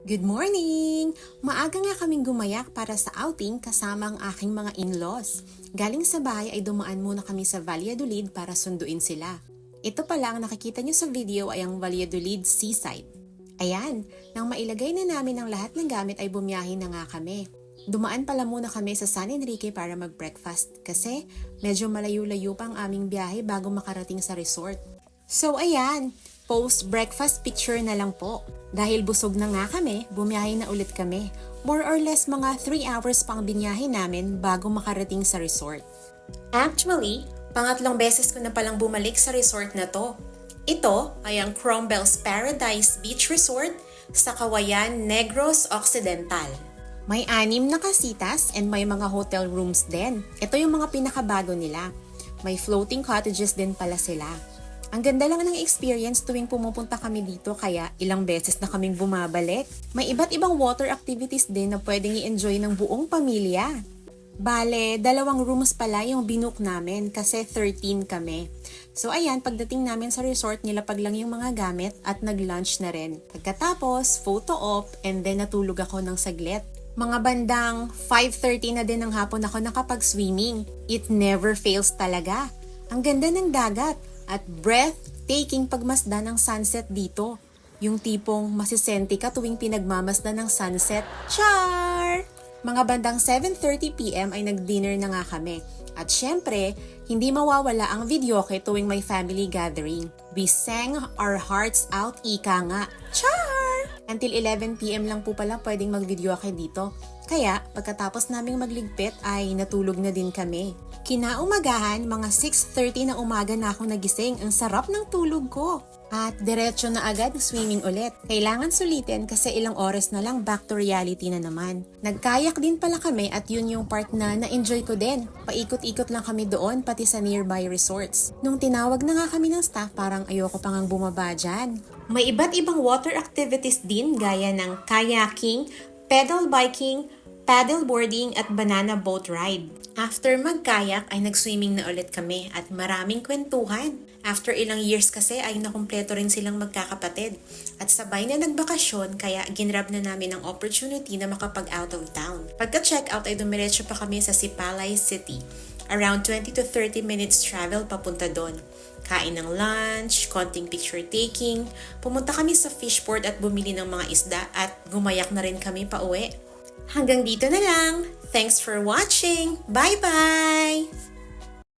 Good morning! Maaga nga kaming gumayak para sa outing kasama ang aking mga in-laws. Galing sa bahay ay dumaan muna kami sa Valladolid para sunduin sila. Ito pala ang nakikita nyo sa video ay ang Valladolid Seaside. Ayan, nang mailagay na namin ang lahat ng gamit ay bumiyahe na nga kami. Dumaan pala muna kami sa San Enrique para mag-breakfast kasi medyo malayo-layo pa ang aming biyahe bago makarating sa resort. So ayan, post-breakfast picture na lang po. Dahil busog na nga kami, bumiyahe na ulit kami. More or less mga 3 hours pa ang binyahe namin bago makarating sa resort. Actually, pangatlong beses ko na palang bumalik sa resort na to. Ito ay ang Cromwell's Paradise Beach Resort sa Cauayan, Negros Occidental. May 6 na kasitas and may mga hotel rooms din. Ito yung mga pinakabago nila. May floating cottages din pala sila. Ang ganda lang ng experience tuwing pumupunta kami dito kaya ilang beses na kaming bumabalik. May iba't ibang water activities din na pwedeng i-enjoy ng buong pamilya. Bale, 2 rooms pala yung binook namin kasi 13 kami. So ayan, pagdating namin sa resort, nilapag lang yung mga gamit at nag-lunch na rin. Pagkatapos, photo op and then natulog ako ng saglit. Mga bandang 5:30 na din ng hapon ako nakapag-swimming. It never fails talaga. Ang ganda ng dagat. At breathtaking pagmasdan ng sunset dito. Yung tipong masisenti ka tuwing pinagmamasdan ng sunset. Char! Mga bandang 7:30 PM ay nag-dinner na nga kami. At syempre, hindi mawawala ang videoke tuwing may family gathering. We sang our hearts out, ika nga. Char! Until 11 PM lang po pala pwedeng mag-videoke dito. Kaya, pagkatapos naming magligpit ay natulog na din kami. Kinaumagahan, mga 6:30 na umaga na ako nagising. Ang sarap ng tulog ko. At diretso na agad swimming ulit. Kailangan sulitin kasi ilang oras na lang back to reality na naman. Nagkayak din pala kami at yun yung part na na-enjoy ko din. Paikot-ikot lang kami doon pati sa nearby resorts. Nung tinawag na nga kami ng staff, parang ayoko pa ngang bumaba dyan. May iba't ibang water activities din gaya ng kayaking, pedal biking, paddleboarding at banana boat ride. After magkayak ay nag-swimming na ulit kami at maraming kwentuhan. After ilang years kasi ay nakumpleto rin silang magkakapatid. At sabay na nagbakasyon kaya ginrab na namin ang opportunity na makapag-out of town. Pagka-check out ay dumiretso pa kami sa Sipalay City. Around 20 to 30 minutes travel papunta doon. Kain ng lunch, konting picture taking, pumunta kami sa fishport at bumili ng mga isda at gumayak na rin kami pa uwi. Hanggang dito na lang. Thanks for watching. Bye-bye!